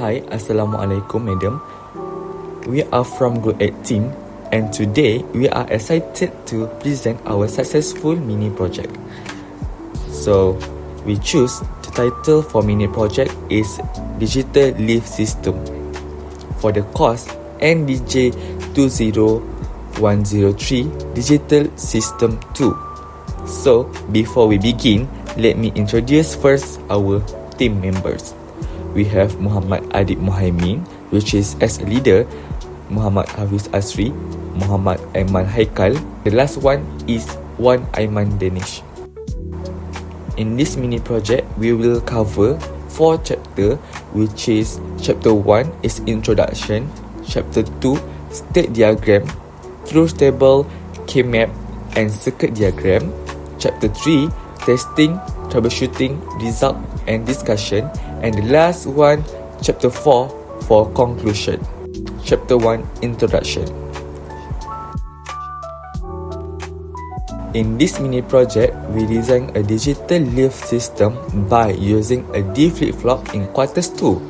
Hi, Assalamualaikum, madam. We are from Group 18 and today we are excited to present our successful mini project. So, we choose the title for mini project is Digital Lift System for the course NDJ 20103 Digital System 2. So, before we begin, let me introduce first our team members. We have Muhammad Adib Muhaimin, which is as a leader, Muhammad Hafiz Asri, Muhammad Aiman Haikal. The last one is Wan Aiman Danish. In this mini project, we will cover 4 chapters, which is chapter 1 is introduction, chapter 2 state diagram, truth table, K-map and circuit diagram, chapter 3 testing, troubleshooting, result and discussion, and the last one, chapter 4 for conclusion. Chapter 1 introduction. In this mini project, we designed a digital lift system by using a D flip-flop in quarters 2.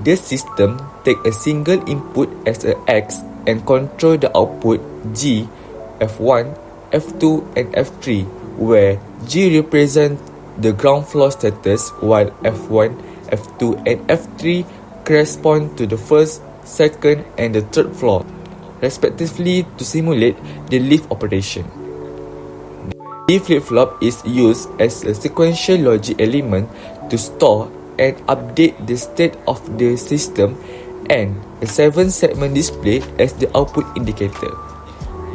This system take a single input as a X and control the output G, F1, F2 and F3, where G represent the ground floor status while F1, F2 and F3 correspond to the first, second and the third floor, respectively, to simulate the lift operation. The flip-flop is used as a sequential logic element to store and update the state of the system, and a 7-segment display as the output indicator.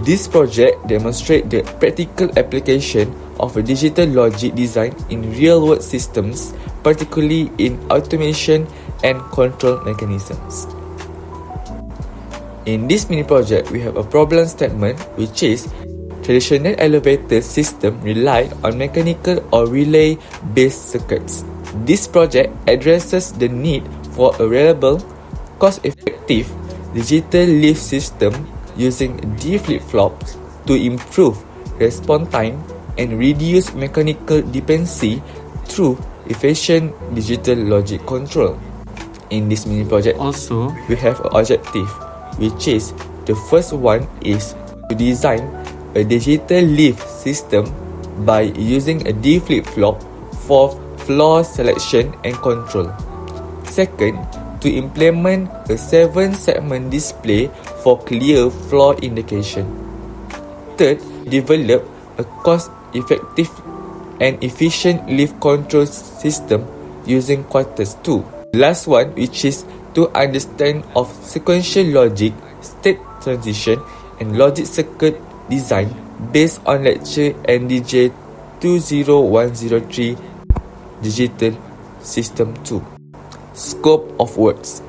This project demonstrates the practical application of a digital logic design in real-world systems, particularly in automation and control mechanisms. In this mini project, we have a problem statement which is traditional elevator system relied on mechanical or relay-based circuits. This project addresses the need for a reliable, cost-effective digital lift system using D flip-flops to improve response time and reduce mechanical dependency through efficient digital logic control. In this mini project also, we have an objective, which is the first one is to design a digital lift system by using a D flip-flop for floor selection and control. Second, to implement a 7-segment display for clear floor indication. Third, develop a cost-effective and efficient lift control system using quarters 2. Last one, which is to understand of sequential logic, state transition and logic circuit design based on lecture NDJ 20103 Digital System 2. Scope of works.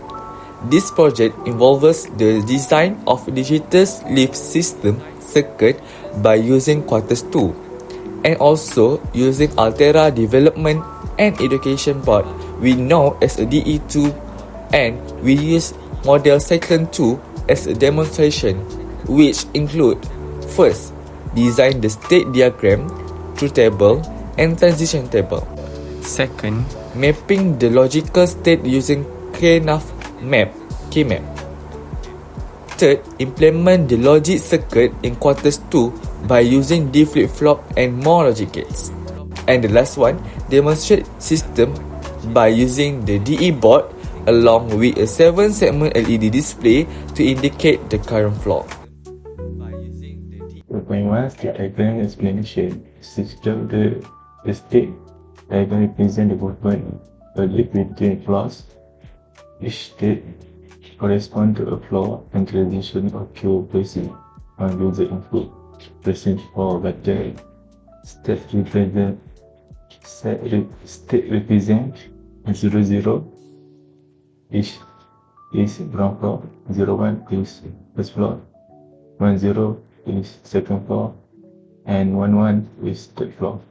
This project involves the design of digital lift system circuit by using quarters 2 and also using Altera Development and Education Board we know as a DE2, and we use model Cyclone 2 as a demonstration, which include first, design the state diagram, truth table and transition table. Second, mapping the logical state using K-nav map, K-map. Third, implement the logic circuit in quarters 2 by using D flip-flop and more logic gates. And the last one, demonstrate system by using the DE board along with a 7-segment LED display to indicate the current flow. 2.1 State diagram explanation. System the state diagram represents the movement of lift between floors. Each state corresponds to a floor and transition occur placing on user input. Pressing for button. State represent 00. Each is ground floor. 01 is first floor. 10 is second floor, and 11 is third floor.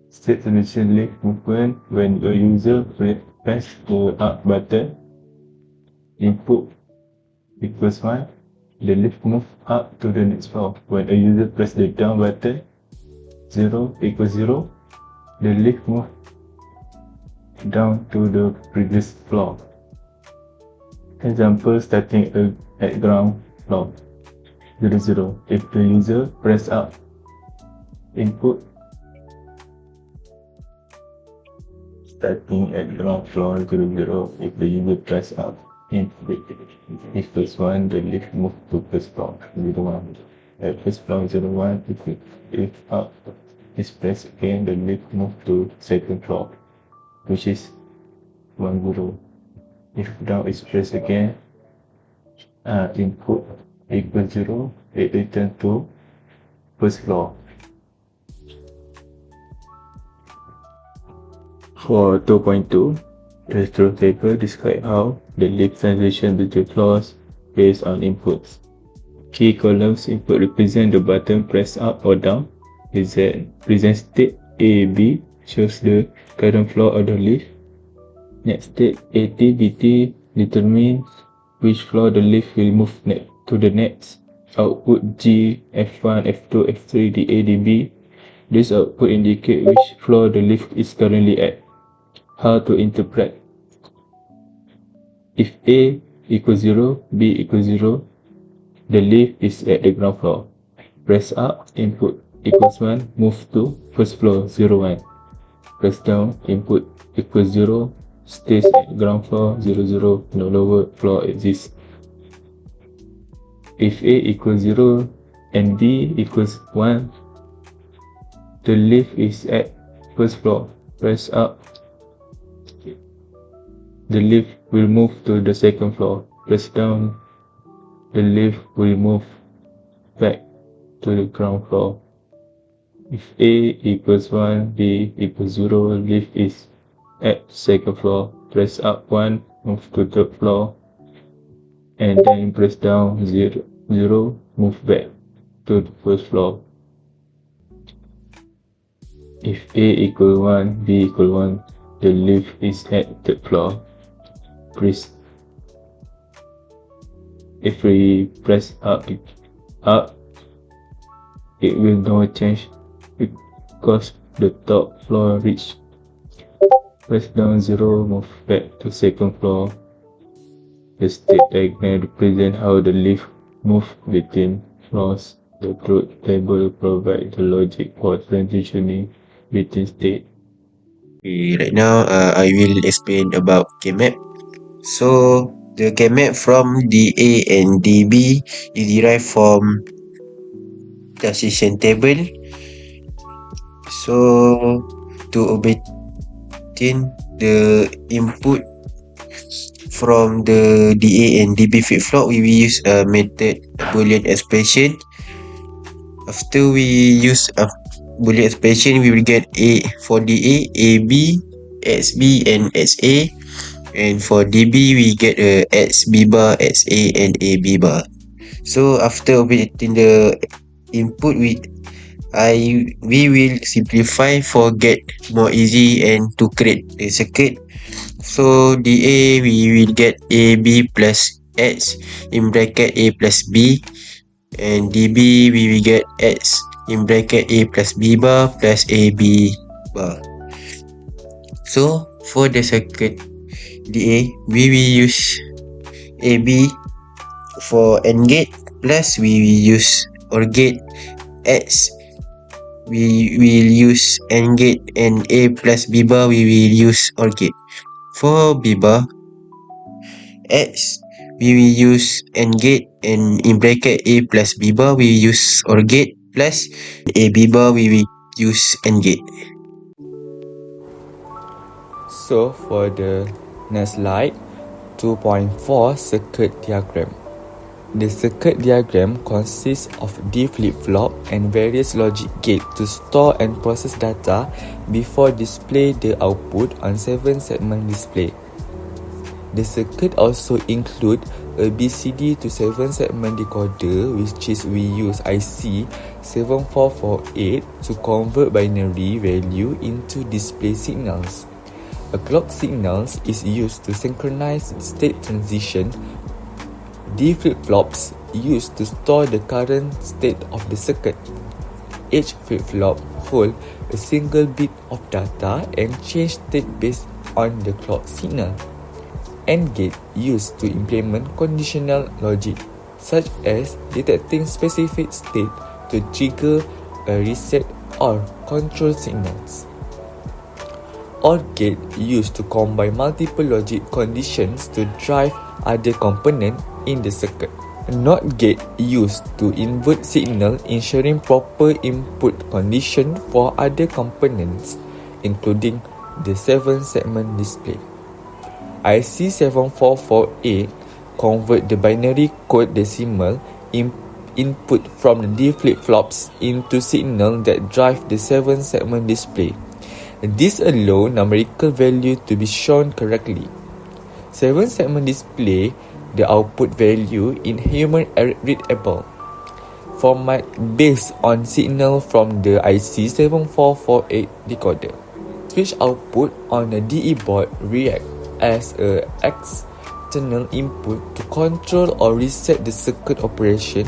State transition lift movement when a user press the up button. Input equals 1. The lift move up to the next floor. When a user press the down button, 0 equals 0. The lift move down to the previous floor. Example starting at ground floor 00. If the user press up input starting at ground floor 00. If the user press up input equals 1, the lift move to first floor 01. At first floor 01, if up is pressed again, the lift move to second floor, which is 10. If down is pressed again, input equals 0, it returns to first floor. For 2.2, the truth table describes how the lift transition between floors based on inputs. Key columns input represent the button pressed up or down. Present state A, B shows the current floor of the lift. Next state AT, BT determines which floor the lift will move to the next. Output G, F1, F2, F3, DA, DB. This output indicates which floor the lift is currently at. How to interpret? If A equals 0, B equals 0, the lift is at the ground floor. Press up, input equals 1, move to first floor 01. Press down, input equals 0, stays at ground floor 00, no lower floor exists. If A equals 0 and B equals 1, the lift is at first floor. Press up, the lift will move to the second floor. Press down, the lift will move back to the ground floor. If A equals 1, B equals 0, lift is at second floor. Press up 1, move to third floor, and then press down 0, move back to the first floor. If A equals 1, B equals 1, the lift is at third floor. If we press up, it will not change because the top floor reached. Press down 0, move back to second floor. The state diagram represents how the lift moves between floors. The truth table provides the logic for transitioning between states. Okay, right now I will explain about KMap. So the KMap from DA and DB is derived from transition table. So to obtain the input from the DA and DB flip-flop, we will use a method Boolean expression. After we use a Boolean expression, we will get A for DA, AB, XB and XA. And for DB, we get a XB bar, XA and AB bar. So after obtaining the input, we will simplify for get more easy and to create the circuit. So DA we will get AB plus X in bracket A plus B, and DB we will get X in bracket A plus B bar plus AB bar. So for the circuit DA, we will use AB for AND gate, plus we will use OR gate. X we will use AND gate, and A plus B bar we will use OR gate. For B bar, X we will use AND gate, and in bracket A plus B bar we will use OR gate, plus A B bar we will use AND gate. So for the next slide, 2.4 circuit diagram. The circuit diagram consists of D flip-flop and various logic gates to store and process data before display the output on 7-segment display. The circuit also includes a BCD to 7-segment decoder, which is we use IC 7448 to convert binary value into display signals. A clock signal is used to synchronize state transition. D flip-flops used to store the current state of the circuit. Each flip-flop holds a single bit of data and change state based on the clock signal. AND gate used to implement conditional logic, such as detecting specific state to trigger a reset or control signals. OR gate used to combine multiple logic conditions to drive other component in the circuit. NOT gate used to invert signal, ensuring proper input condition for other components, including the 7-segment display. IC 7448 convert the binary code decimal input from the D flip-flops into signal that drive the 7-segment display. This allows numerical value to be shown correctly. 7-segment display the output value in human readable format based on signal from the IC 7448 decoder. Switch output on a DE board react as a external input to control or reset the circuit operation.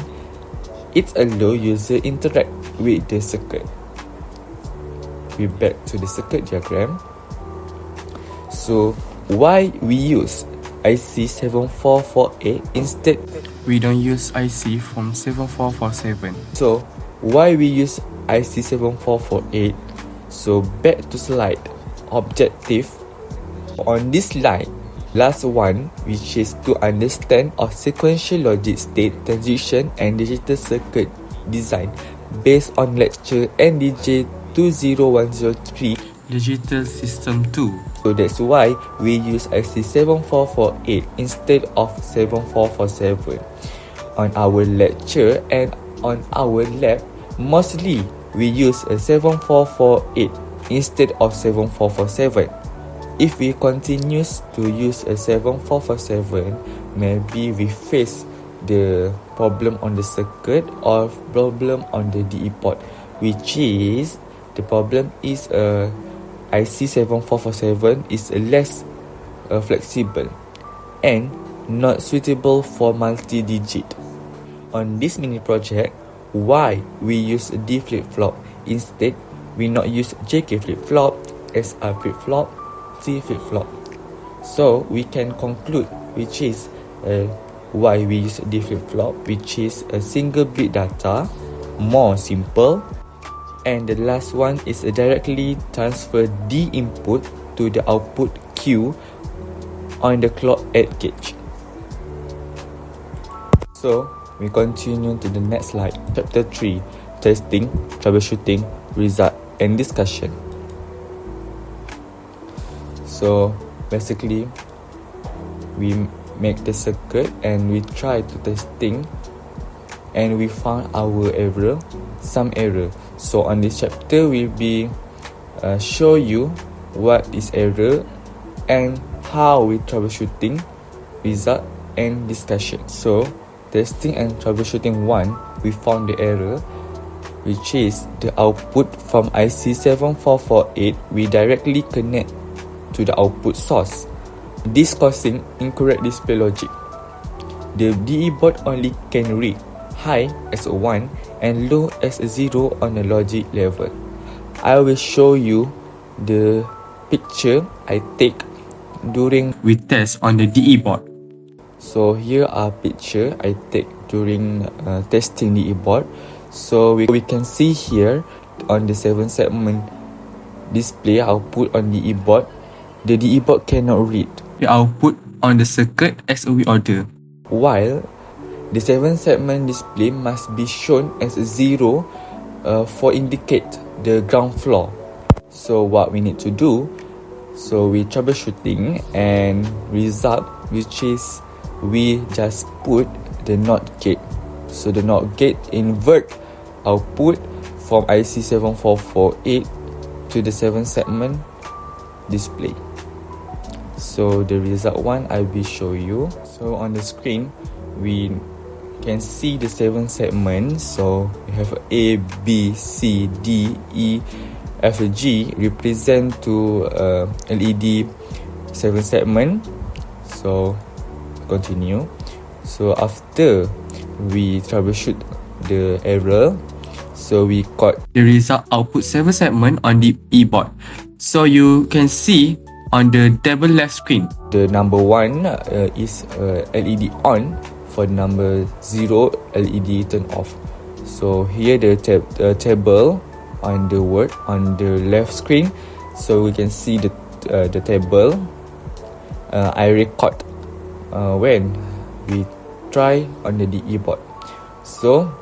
It allows user interact with the circuit. We back to the circuit diagram. So why we use IC 7448 instead We don't use IC from 7447. So why we use IC 7448? So back to slide objective. On this slide, last one, which is to understand of sequential logic state transition and digital circuit design based on lecture NDJ 20103. Digital System 2. So that's why we use IC 7448 instead of 7447. On our lecture and on our lab, mostly we use a 7448 instead of 7447. If we continue to use a 7447, maybe we face the problem on the circuit or problem on the DE port, which is the problem is IC 7447 is less flexible and not suitable for multi-digit. On this mini project, why we use D flip-flop instead we not use JK flip-flop, SR flip-flop, T flip-flop. So we can conclude which is why we use D flip-flop, which is a single bit data, more simple, and the last one is directly transfer D input to the output Q on the clock add gauge. So we continue to the next slide, chapter 3, testing, troubleshooting, result and discussion. So basically we make the circuit and we try to testing and we found our error, some error. So on this chapter we'll be show you what is error and how we troubleshooting, result and discussion. So testing and troubleshooting 1, we found the error, which is the output from IC 7448 we directly connect to the output source. This causing incorrect display logic. The DE board only can read high as a 1 and low as a 0 on the logic level. I will show you the picture I take during We test on the DE board. So here are picture I take during testing the e-board. So we can see here on the 7-segment display output on the e-board, the e-board cannot read The output on the circuit as we order. while the 7-segment display must be shown as a 0 for indicate the ground floor. So what we need to do, so we troubleshooting and result, which is we just put the NOT gate. So the NOT gate invert output from IC 7448 to the 7-segment display. So the result one I will show you. So on the screen we can see the 7 segments. So we have A, B, C, D, E, F, G represent to LED 7 segment. So continue. So after we troubleshoot the error, so we got The result output 7 segment on the e-board. So you can see On the table left screen, The number 1 is LED on. For number 0, LED turn off. So here the table on the word on the left screen. So we can see the table. I record when we try on the DE board. So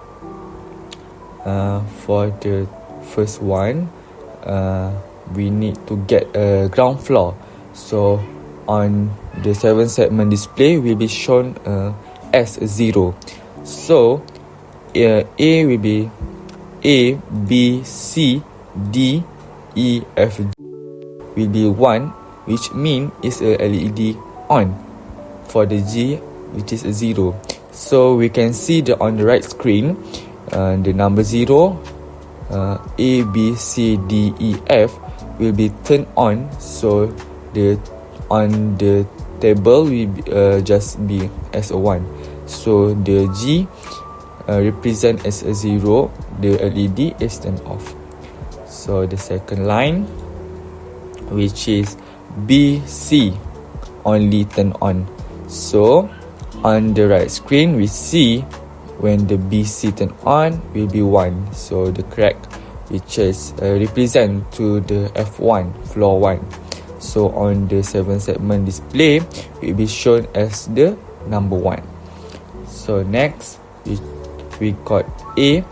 for the first one, we need to get a ground floor. So on the 7 segment display will be shown as 0. So A will be A, B, C, D, E, F, G will be 1, which means is a LED on. For the G, which is a 0. So we can see on the right screen, the number 0, A, B, C, D, E, F will be turned on. So on the table will just be as a 1. So the G represent as a 0, the LED is turned off. So the second line, which is BC, only turn on. So on the right screen we see when the BC turn on will be 1. So the correct, which is represent to the F1, floor 1. So on the 7 segment display will be shown as the number 1. So next we got A,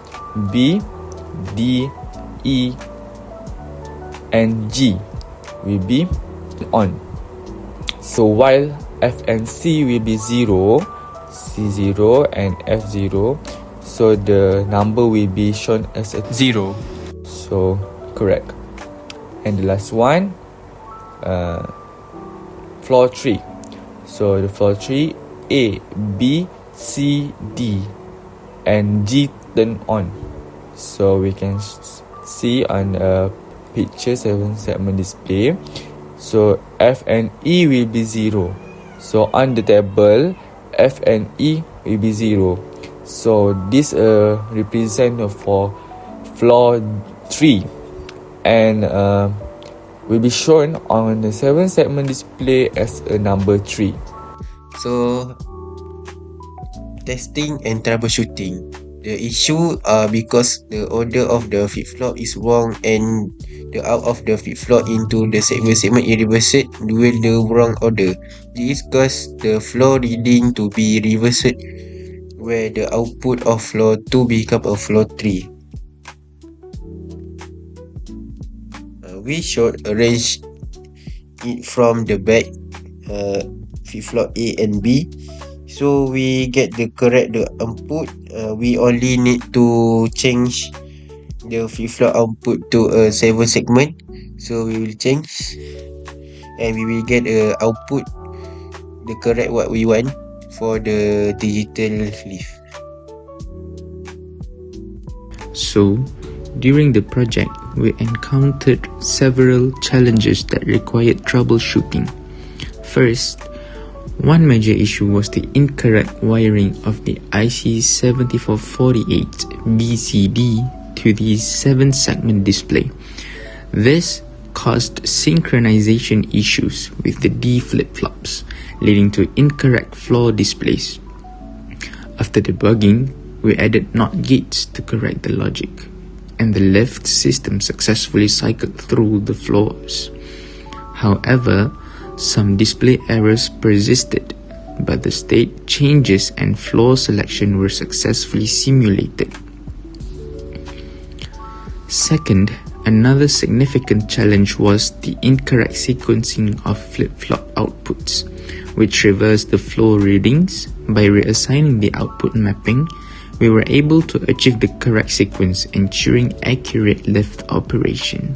B, D, E and G will be on. So while F and C will be 0, C0 and F0, so the number will be shown as a 0. So correct. And the last one, floor 3. So the floor 3, A, B, C, D and G turn on. So we can see on picture 7 segment display. So F and E will be 0. So on the table, F and E will be 0. So this represent for floor 3 and will be shown on the 7 segment display as a number 3. So testing and troubleshooting. The issue because the order of the flip-flop is wrong and the out of the flip-flop into the segment reversed with the wrong order. This cause the floor reading to be reversed where the output of floor 2 become a floor 3. We should arrange it from the back, flip-flop A and B. So we get the correct output. We only need to change the flip-flop output to a 7 segment. So we will change and we will get a output the correct what we want for the digital leaf. So, during the project, we encountered several challenges that required troubleshooting. First, one major issue was the incorrect wiring of the IC7448 BCD to the 7-segment display. This caused synchronization issues with the D flip-flops, leading to incorrect floor displays. After debugging, we added NOT gates to correct the logic, and the lift system successfully cycled through the floors. However, some display errors persisted, but the state changes and floor selection were successfully simulated. Second, another significant challenge was the incorrect sequencing of flip-flop outputs, which reversed the floor readings. By reassigning the output mapping, we were able to achieve the correct sequence, ensuring accurate lift operation.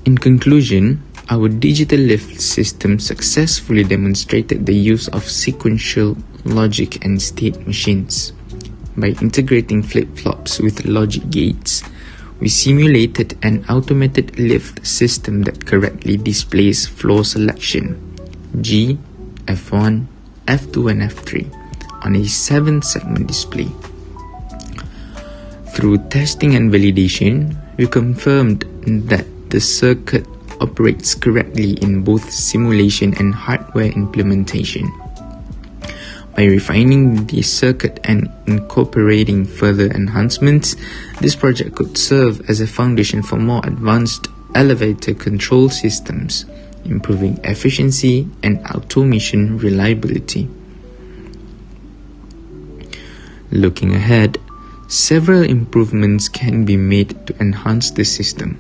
In conclusion, our digital lift system successfully demonstrated the use of sequential logic and state machines. By integrating flip-flops with logic gates, we simulated an automated lift system that correctly displays floor selection G, F1, F2 and F3 on a 7-segment display. Through testing and validation, we confirmed that the circuit operates correctly in both simulation and hardware implementation. By refining the circuit and incorporating further enhancements, this project could serve as a foundation for more advanced elevator control systems, improving efficiency and automation reliability. Looking ahead, several improvements can be made to enhance the system.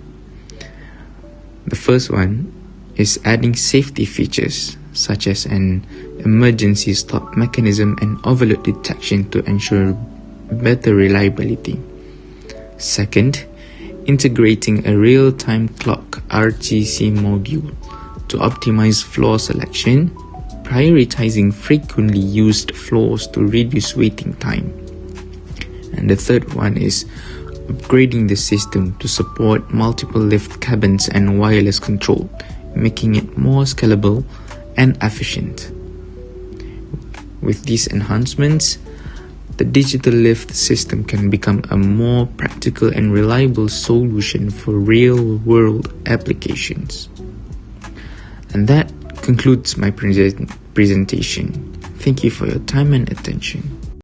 The first one is adding safety features such as an emergency stop mechanism and overload detection to ensure better reliability. Second, integrating a real-time clock RTC module to optimize floor selection, prioritizing frequently used floors to reduce waiting time. And the third one is upgrading the system to support multiple lift cabins and wireless control, making it more scalable and efficient. With these enhancements, the digital lift system can become a more practical and reliable solution for real-world applications. And that concludes my presentation. Thank you for your time and attention.